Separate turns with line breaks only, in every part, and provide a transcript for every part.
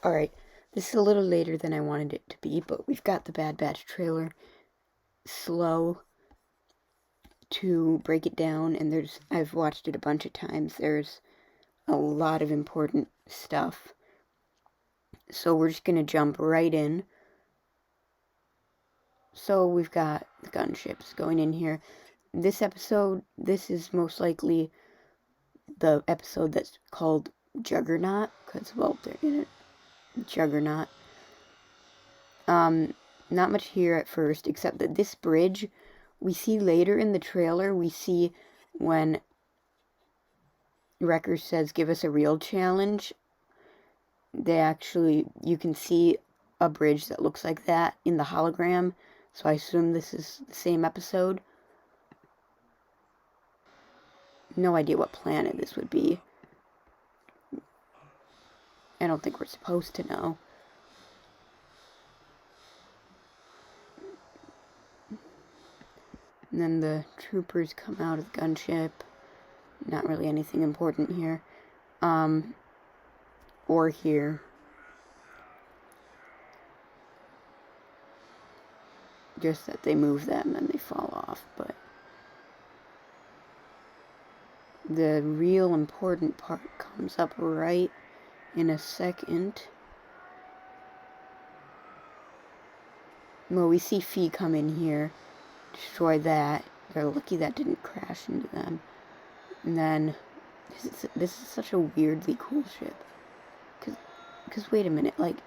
Alright, this is a little later than I wanted it to be, but we've got the Bad Batch trailer. Slow to break it down, and I've watched it a bunch of times. There's a lot of important stuff. So we're just gonna jump right in. So we've got the gunships going in here. This is most likely the episode that's called Juggernaut, because, well, they're in it. Juggernaut. Not much here at first, except that this bridge, we see later in the trailer, we see when Wrecker says, give us a real challenge, you can see a bridge that looks like that in the hologram, so I assume this is the same episode. No idea what planet this would be. I don't think we're supposed to know. And then the troopers come out of the gunship. Not really anything important here. Or here. Just that they move them and they fall off, but the real important part comes up right in a second. Well, we see Fee come in here, destroy that. They're lucky that didn't crash into them. And then, this is such a weirdly cool ship. Cause wait a minute, like,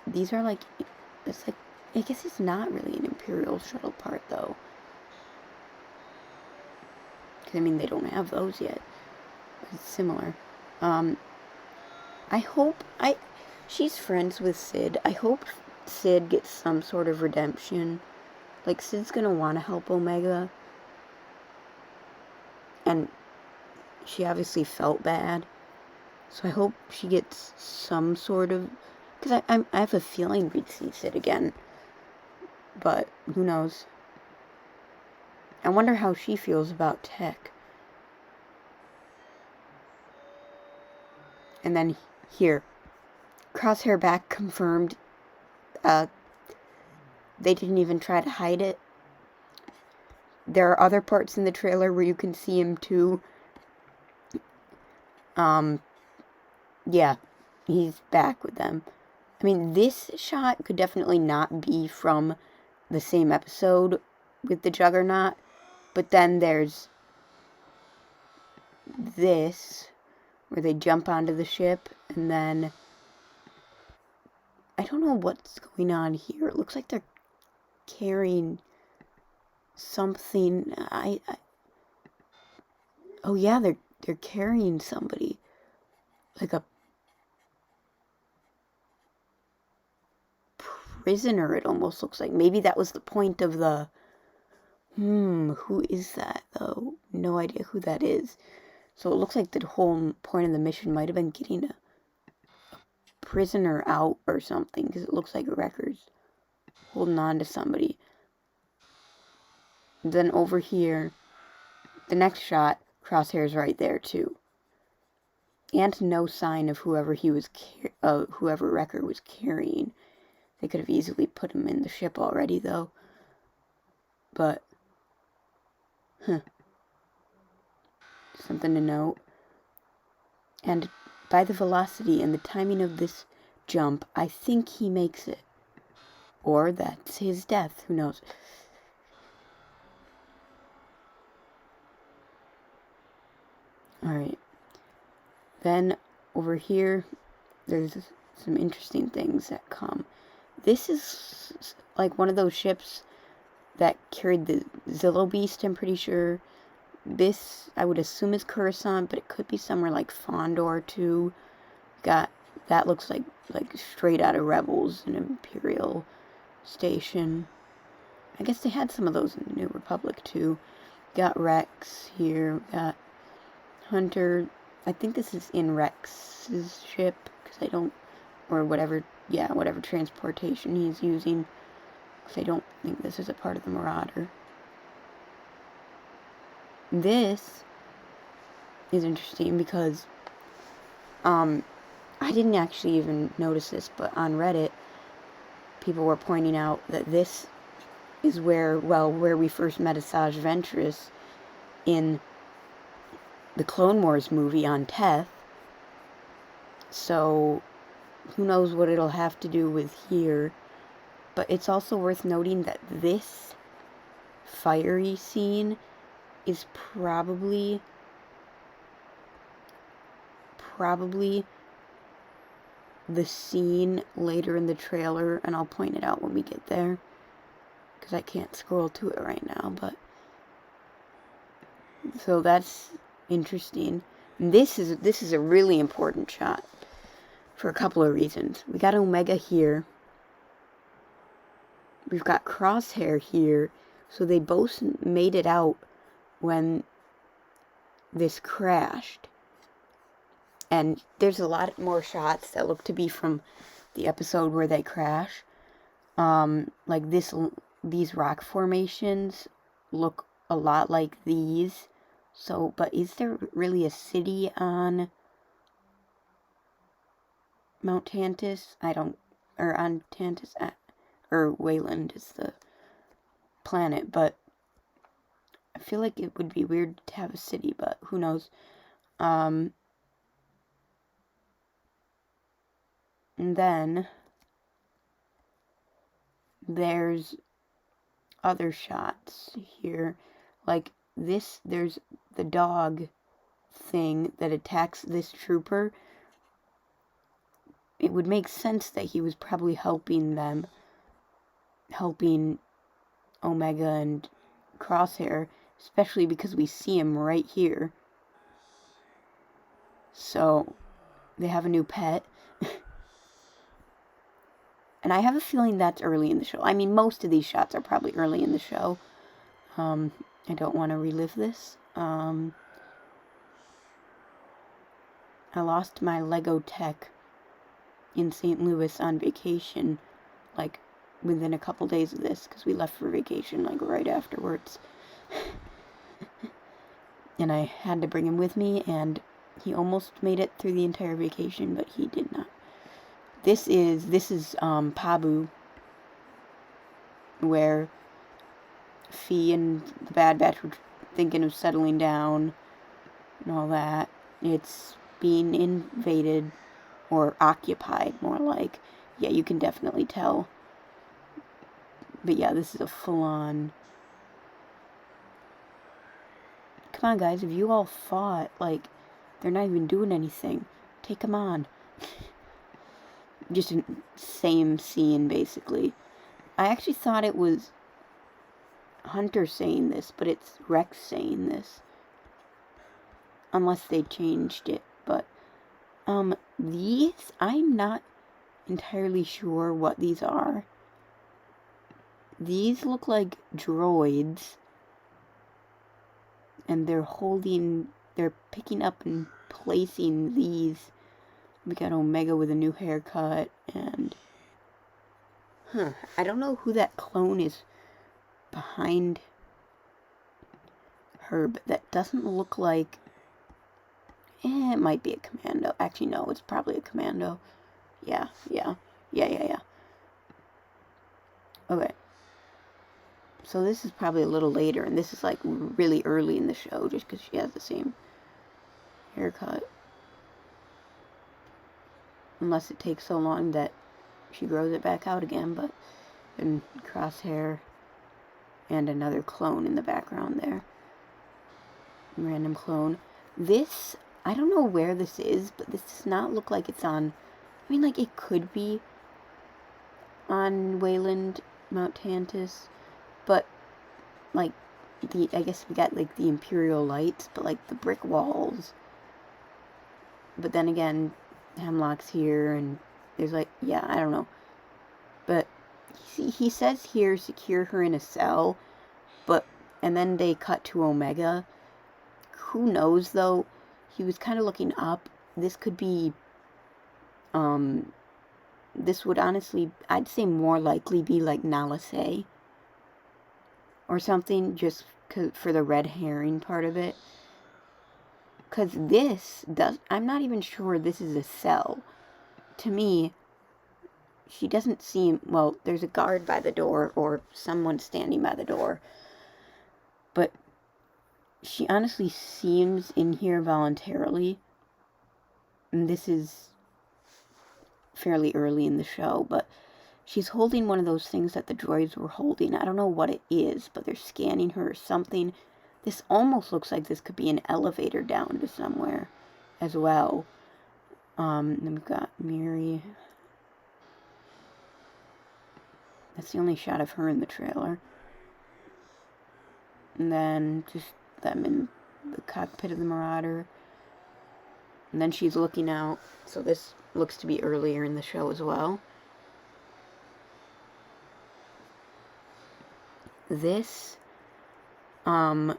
these are like, it's like, I guess it's not really an Imperial shuttle part, though. Because, I mean, they don't have those yet. But it's similar. She's friends with Sid. I hope Sid gets some sort of redemption. Like, Sid's gonna want to help Omega. And she obviously felt bad. So I hope she gets some sort of... Because I have a feeling we'd see Sid again. But who knows? I wonder how she feels about Tech. And then here. Crosshair back confirmed. They didn't even try to hide it. There are other parts in the trailer where you can see him too. Yeah, he's back with them. I mean, this shot could definitely not be from the same episode with the Juggernaut, but then there's this, where they jump onto the ship, and then I don't know what's going on here. It looks like they're carrying something. Oh yeah, they're carrying somebody, like a prisoner. It almost looks like. Maybe that was the point of the. Who is that though? No idea who that is. So it looks like the whole point of the mission might have been getting a prisoner out or something, because it looks like Wrecker's holding on to somebody. Then over here, the next shot, Crosshair's right there too, and no sign of whoever Wrecker was carrying. They could have easily put him in the ship already, though. But, something to note. And by the velocity and the timing of this jump, I think he makes it. Or that's his death, who knows. Alright. Then, over here, there's some interesting things that come. This is like one of those ships that carried the Zillow Beast, I'm pretty sure. This, I would assume, is Coruscant, but it could be somewhere like Fondor, too. That looks like straight out of Rebels, an Imperial station. I guess they had some of those in the New Republic, too. Got Rex here. Got Hunter. I think this is in Rex's ship, because whatever transportation he's using, because I don't think this is a part of the Marauder. This is interesting because I didn't actually even notice this, but on Reddit, people were pointing out that this is where we first met Asajj Ventress in the Clone Wars movie on Teth. So, who knows what it'll have to do with here. But it's also worth noting that this fiery scene is probably the scene later in the trailer, and I'll point it out when we get there, because I can't scroll to it right now, but so that's interesting. And this is a really important shot for a couple of reasons. We got Omega here. We've got Crosshair here, so they both made it out when this crashed. And there's a lot more shots that look to be from the episode where they crash. Like these rock formations look a lot like these. So, but is there really a city on Mount Tantus? Or on Tantus, or Wayland is the planet, but I feel like it would be weird to have a city, but who knows. And then there's other shots here, like this. There's the dog thing that attacks this trooper. It would make sense that he was probably helping Omega and Crosshair, especially because we see him right here. So they have a new pet. And I have a feeling that's early in the show. I mean, most of these shots are probably early in the show. I don't want to relive this. I lost my Lego tech in St. Louis on vacation, like, within a couple days of this, because we left for vacation, like, right afterwards. And I had to bring him with me, and he almost made it through the entire vacation, but he did not. This is Pabu, where Fee and the Bad Batch were thinking of settling down and all that. It's being invaded, or occupied, more like. Yeah, you can definitely tell. But yeah, this is a full-on... Come on, guys, if you all fought, like, they're not even doing anything. Take them on. Just same scene, basically. I actually thought it was Hunter saying this, but it's Rex saying this. Unless they changed it. But, these, I'm not entirely sure what these are. These look like droids. And they're picking up and placing these. We got Omega with a new haircut, and... I don't know who that clone is behind her, but that doesn't look like... it might be a commando. Actually, no, it's probably a commando. Yeah. Okay. So this is probably a little later, and this is, like, really early in the show, just because she has the same haircut. Unless it takes so long that she grows it back out again, but... and Crosshair and another clone in the background there. Random clone. This, I don't know where this is, but this does not look like it's on... I mean, like, it could be on Wayland, Mount Tantus, but, like, I guess we got, like, the Imperial Lights, but, like, the brick walls. But then again, Hemlock's here, and there's, like, yeah, I don't know. But he says here, secure her in a cell, but, and then they cut to Omega. Who knows, though? He was kind of looking up. This could be, this would honestly, I'd say more likely be, like, Nala Se. Or something, just for the red herring part of it. Because this I'm not even sure this is a cell. to me, she doesn't seem, well, there's a guard by the door, or someone standing by the door, but she honestly seems in here voluntarily, and this is fairly early in the show, but she's holding one of those things that the droids were holding. I don't know what it is, but they're scanning her or something. This almost looks like this could be an elevator down to somewhere as well. Then we've got Miri. That's the only shot of her in the trailer. And then just them in the cockpit of the Marauder. And then she's looking out. So this looks to be earlier in the show as well. This, it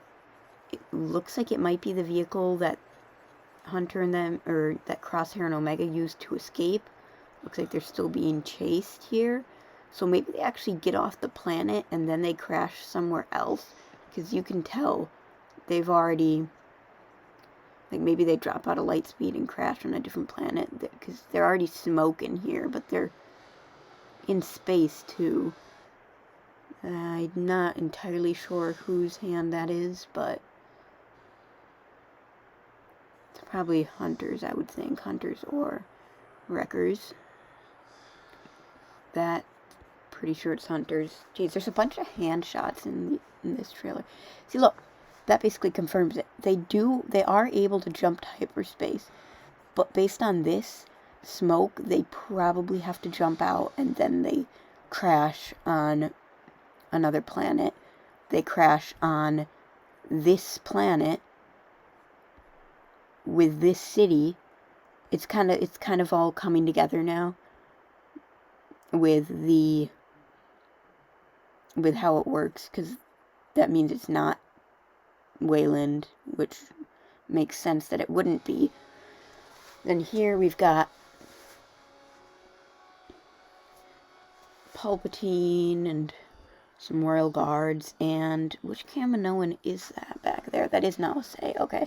looks like it might be the vehicle that Hunter and them, or that Crosshair and Omega used to escape. Looks like they're still being chased here. So maybe they actually get off the planet and then they crash somewhere else. Because you can tell they've already, like maybe they drop out of light speed and crash on a different planet. Because they're already smoking here, but they're in space too. I'm not entirely sure whose hand that is, but it's probably Hunter's, I would think. Hunter's or Wrecker's. That, pretty sure it's Hunter's. Jeez, there's a bunch of hand shots in this trailer. See, look, that basically confirms it. They are able to jump to hyperspace, but based on this smoke, they probably have to jump out and then they crash on another planet. They crash on this planet with this city. It's kind of all coming together now with how it works, because that means it's not Wayland, which makes sense that it wouldn't be. Then here we've got Palpatine and some royal guards, and which Kaminoan is that back there? That is Nalase, okay.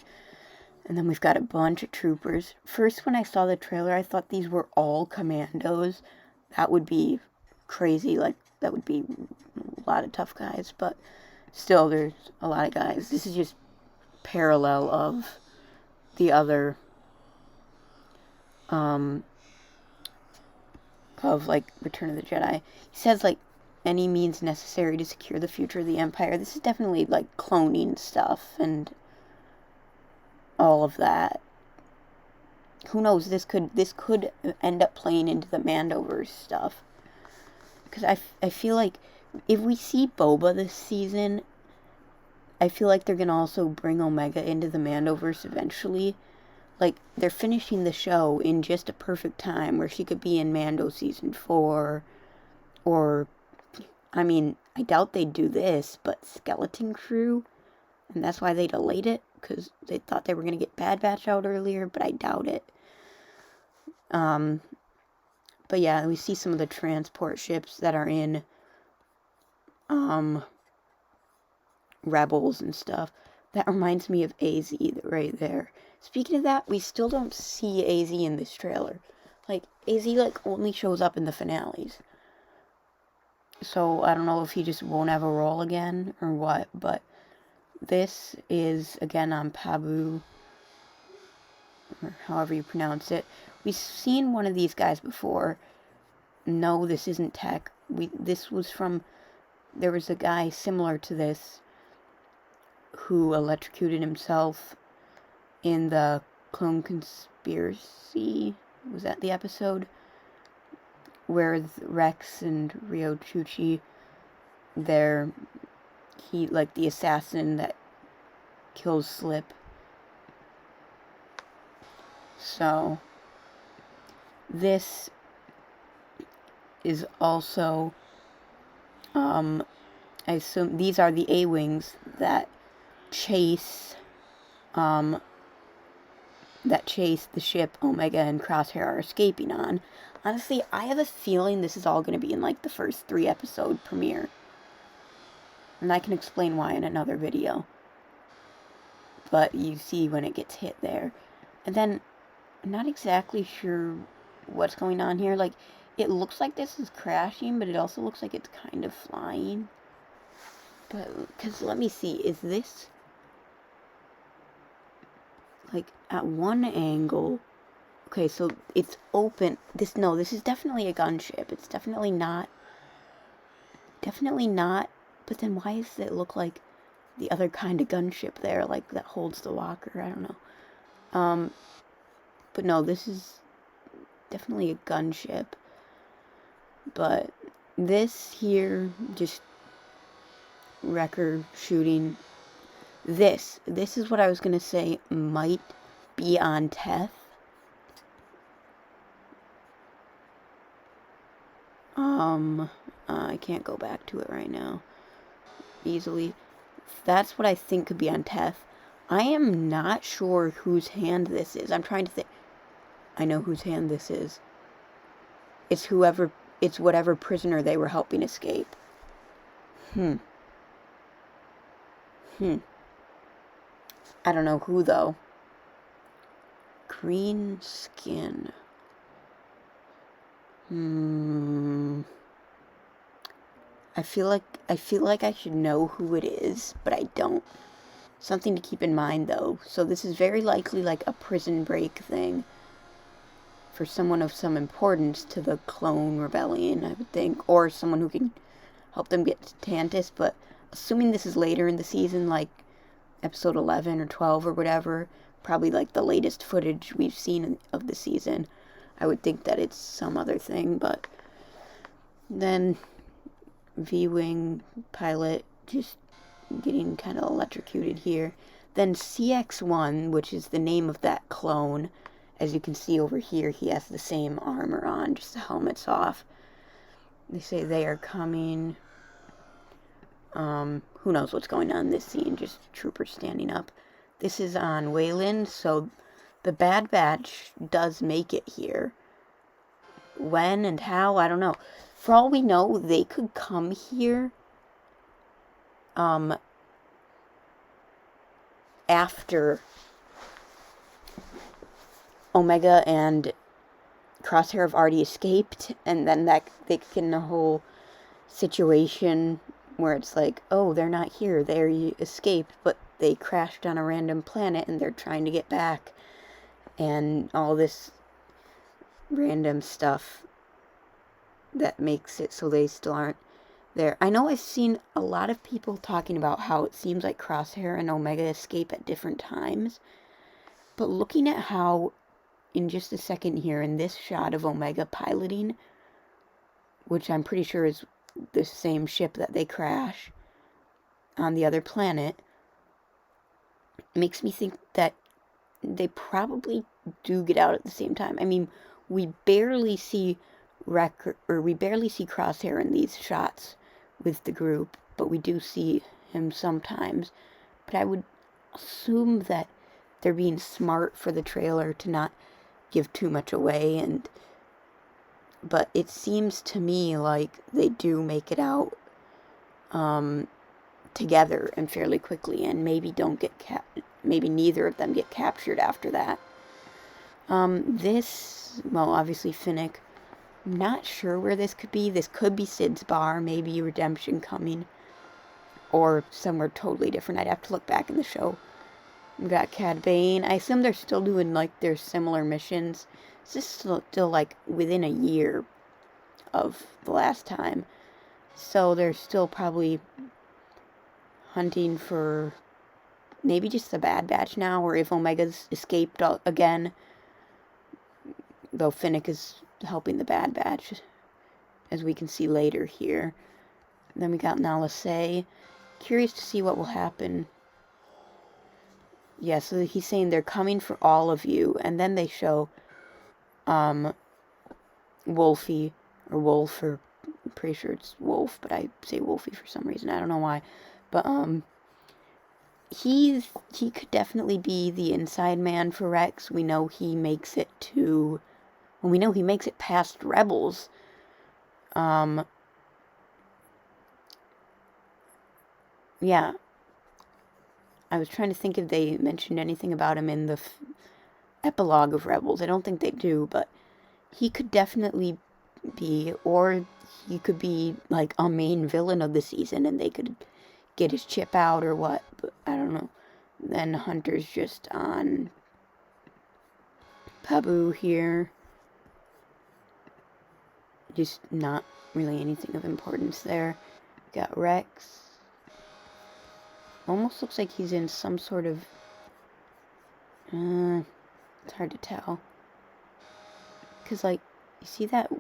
And then we've got a bunch of troopers. First, when I saw the trailer, I thought these were all commandos. That would be crazy, like, that would be a lot of tough guys, but still, there's a lot of guys. This is just parallel of the other, of, like, Return of the Jedi. He says, like, any means necessary to secure the future of the Empire. This is definitely, like, cloning stuff and all of that. Who knows, this could end up playing into the Mandoverse stuff. Because I feel like if we see Boba this season, I feel like they're going to also bring Omega into the Mandoverse eventually. Like, they're finishing the show in just a perfect time where she could be in Mando Season 4, or, I mean, I doubt they'd do this, but Skeleton Crew, and that's why they delayed it, because they thought they were going to get Bad Batch out earlier, but I doubt it. But yeah, we see some of the transport ships that are in, Rebels and stuff. That reminds me of AZ right there. Speaking of that, we still don't see AZ in this trailer. Like, AZ, like, only shows up in the finales. So, I don't know if he just won't have a role again, or what, but this is, again, on Pabu, or however you pronounce it. We've seen one of these guys before. No, this isn't Tech. This was from, there was a guy similar to this who electrocuted himself in the Clone Conspiracy. Was that the episode? Where Rex and Ryo Chuchi, he, like, the assassin that kills Slip. So, this is also, I assume these are the A-Wings that chase the ship Omega and Crosshair are escaping on. Honestly, I have a feeling this is all going to be in, like, the first 3-episode premiere. And I can explain why in another video. But you see when it gets hit there. And then, I'm not exactly sure what's going on here. Like, it looks like this is crashing, but it also looks like it's kind of flying. But, because let me see, is this, like, at one angle, okay, so it's open, this is definitely a gunship, it's definitely not, but then why does it look like the other kind of gunship there, like, that holds the walker, I don't know, but no, this is definitely a gunship, but this here, just wrecker shooting, this is what I was gonna say might be on Teth. I can't go back to it right now easily. That's what I think could be on Teth. I am not sure whose hand this is. I'm trying to think. I know whose hand this is. It's whatever prisoner they were helping escape. I don't know who, though. Green skin. I feel like I should know who it is, but I don't. Something to keep in mind, though. So this is very likely like a prison break thing for someone of some importance to the clone rebellion, I would think, or someone who can help them get to Tantus. But assuming this is later in the season, like episode 11 or 12 or whatever, probably like the latest footage we've seen of the season, I would think that it's some other thing. But then V-Wing pilot just getting kind of electrocuted here. Then CX-1, which is the name of that clone, as you can see over here, he has the same armor on, just the helmet's off. They say they are coming. Who knows what's going on in this scene, just troopers standing up. This is on Wayland, so the Bad Batch does make it here. When and how, I don't know. For all we know, they could come here after Omega and Crosshair have already escaped, and then that they get in a whole situation where it's like, oh, they're not here, they escaped, but they crashed on a random planet and they're trying to get back, and all this random stuff that makes it so they still aren't there. I know I've seen a lot of people talking about how it seems like Crosshair and Omega escape at different times, but looking at how, in just a second here, in this shot of Omega piloting, which I'm pretty sure is the same ship that they crash on the other planet, makes me think that they probably do get out at the same time. I mean, we barely see Crosshair in these shots with the group, but we do see him sometimes. But I would assume that they're being smart for the trailer to not give too much away, but it seems to me like they do make it out together and fairly quickly, and maybe maybe neither of them get captured after that. Obviously Finnick. Not sure where this could be. This could be Sid's bar, maybe Redemption coming, or somewhere totally different. I'd have to look back in the show. We got Cad Bane. I assume they're still doing like their similar missions. This is still like within a year of the last time, so they're still probably hunting for maybe just the Bad Batch now, or if Omega's escaped again, though Finnick is helping the Bad Batch, as we can see later here. Then we got Nala Se. Curious to see what will happen. Yeah, so he's saying they're coming for all of you, and then they show Wolfie, or Wolf, or I'm pretty sure it's Wolf, but I say Wolfie for some reason, I don't know why. But he could definitely be the inside man for Rex. We know he makes it past Rebels. Yeah. I was trying to think if they mentioned anything about him in the epilogue of Rebels. I don't think they do, but he could definitely be, or he could be like a main villain of the season and they could get his chip out or what, but I don't know. Then Hunter's just on Pabu here. Just not really anything of importance there. Got Rex. Almost looks like he's in some sort of... it's hard to tell. Because, like, you see that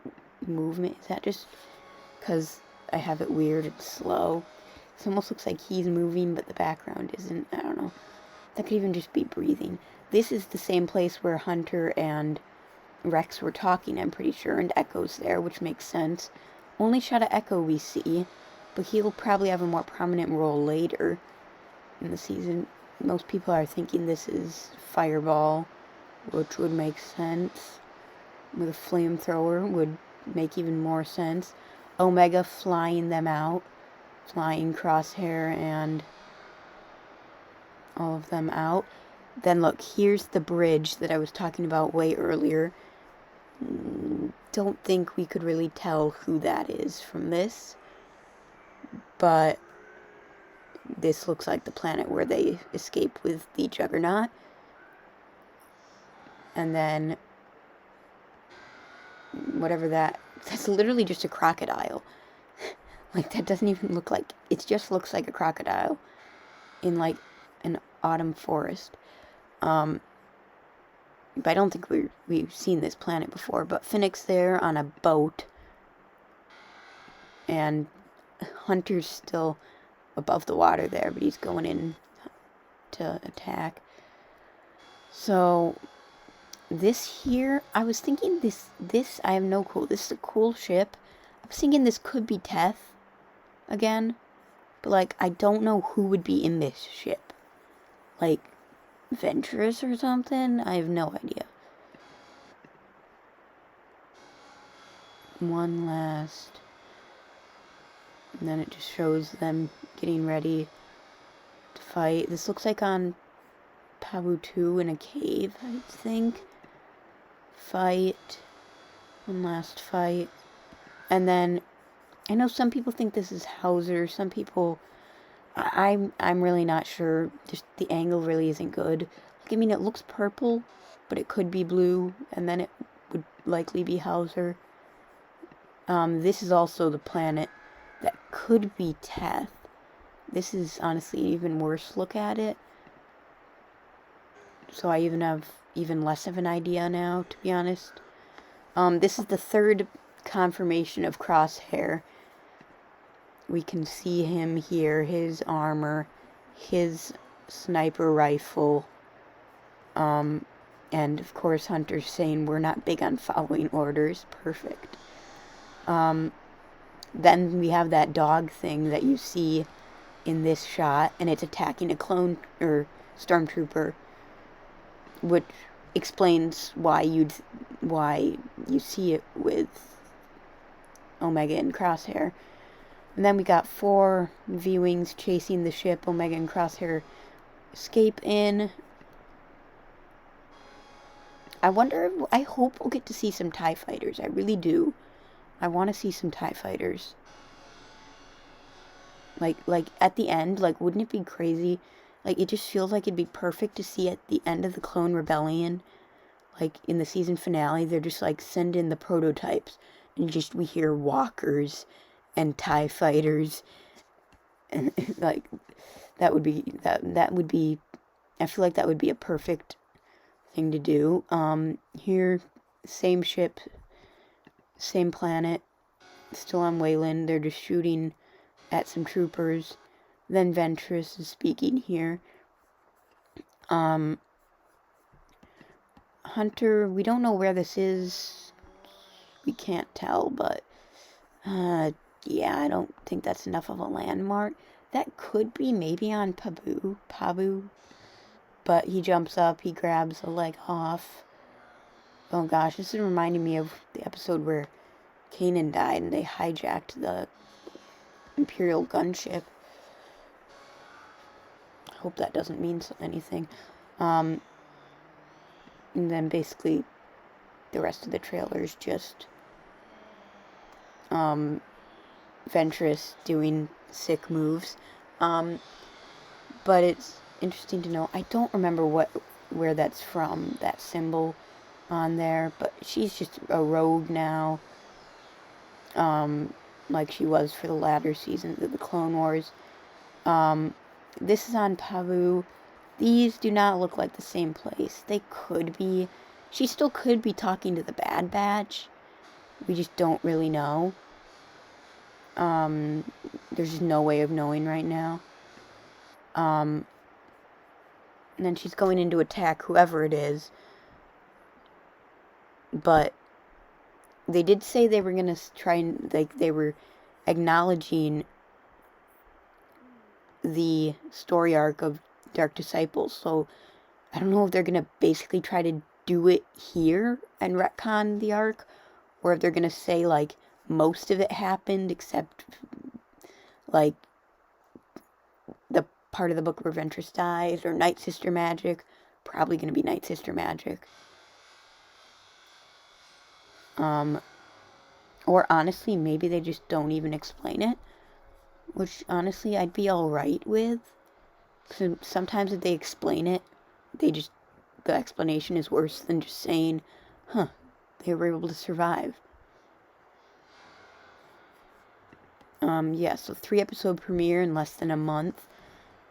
movement? Is that just because I have it weird and slow? It almost looks like he's moving, but the background isn't. I don't know. That could even just be breathing. This is the same place where Hunter and Rex were talking, I'm pretty sure, and Echo's there, which makes sense. Only shot of Echo we see, but he'll probably have a more prominent role later in the season. Most people are thinking this is Fireball, which would make sense. With a flamethrower would make even more sense. Omega flying them out. Flying Crosshair and all of them out. Then look, here's the bridge that I was talking about way earlier. Don't think we could really tell who that is from this. But this looks like the planet where they escape with the Juggernaut. And then whatever that's literally just a crocodile. Like, that doesn't even look like, it just looks like a crocodile in like an autumn forest. But I don't think we've seen this planet before. But Finnick's there on a boat, and Hunter's still above the water there, but he's going in to attack. So this here, I was thinking this I have no clue. This is a cool ship. I was thinking this could be Teth again, but like I don't know who would be in this ship. Like Ventress or something? I have no idea. One last, and then it just shows them getting ready to fight. This looks like on Pabu 2 in a cave, I think. Fight. One last fight. And then I know some people think this is Hauser. Some people, I'm really not sure. Just the angle really isn't good. Like, I mean, it looks purple, but it could be blue, and then it would likely be Hauser. This is also the planet that could be Teth. This is honestly an even worse look at it. So I even have even less of an idea now, to be honest. This is the third confirmation of Crosshair. We can see him here, his armor, his sniper rifle, and of course Hunter's saying we're not big on following orders. Perfect. Then we have that dog thing that you see in this shot, and it's attacking a clone or stormtrooper, which explains why you see it with Omega and Crosshair. And then we got 4 V-Wings chasing the ship. Omega and Crosshair escape in. I hope we'll get to see some TIE fighters. I really do. I want to see some TIE fighters. Like at the end, like, wouldn't it be crazy? Like, it just feels like it'd be perfect to see at the end of the Clone Rebellion, like in the season finale, they're just like, send in the prototypes, and just we hear walkers and TIE fighters, and like that would be I feel like that would be a perfect thing to do. Here, same ship, same planet, still on Wayland. They're just shooting at some troopers. Then Ventress is speaking here. Hunter, we don't know where this is. We can't tell, but yeah, I don't think that's enough of a landmark. That could be maybe on Pabu. But he jumps up, he grabs a leg off. Oh gosh, this is reminding me of the episode where Kanan died and they hijacked the Imperial gunship. I hope that doesn't mean anything. And then basically the rest of the trailer is just Ventress doing sick moves. But it's interesting to know. I don't remember where that's from, that symbol on there, but she's just a rogue now, like she was for the latter seasons of the Clone Wars. This is on Pavu. These do not look like the same place. They could be. She still could be talking to the Bad Batch. We just don't really know. There's just no way of knowing right now. And then she's going in to attack whoever it is. But they did say they were going to try and, like, they were acknowledging the story arc of Dark Disciples. So I don't know if they're going to basically try to do it here and retcon the arc, or if they're going to say, like, most of it happened except, like, the part of the book where Ventress dies, or Night Sister magic. Probably going to be Night Sister magic. Or honestly, maybe they just don't even explain it, which honestly I'd be alright with. So sometimes if they explain it, the explanation is worse than just saying, huh, they were able to survive. Yeah, so 3-episode premiere in less than a month.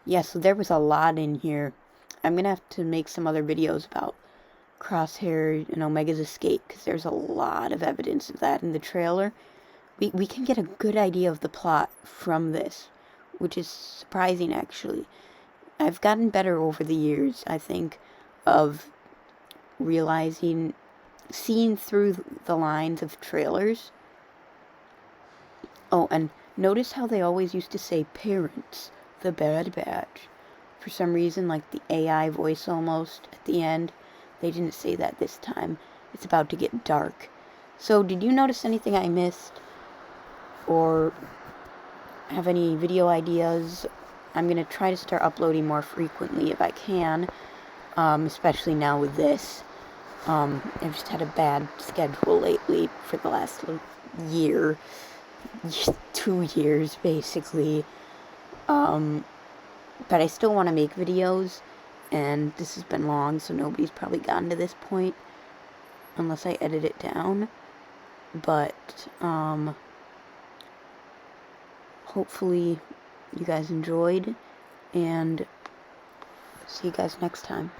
Yeah, so there was a lot in here. I'm gonna have to make some other videos about Crosshair and Omega's escape, because there's a lot of evidence of that in the trailer. We can get a good idea of the plot from this, which is surprising, actually. I've gotten better over the years, I think, of realizing, seeing through the lines of trailers. Oh, and notice how they always used to say parents, the Bad Batch. For some reason, like the AI voice almost at the end, they didn't say that this time. It's about to get dark. So, did you notice anything I missed? Or have any video ideas? I'm going to try to start uploading more frequently if I can, especially now with this. I've just had a bad schedule lately for the last year, 2 years basically. But I still want to make videos, and this has been long, so nobody's probably gotten to this point unless I edit it down. But hopefully you guys enjoyed, and see you guys next time.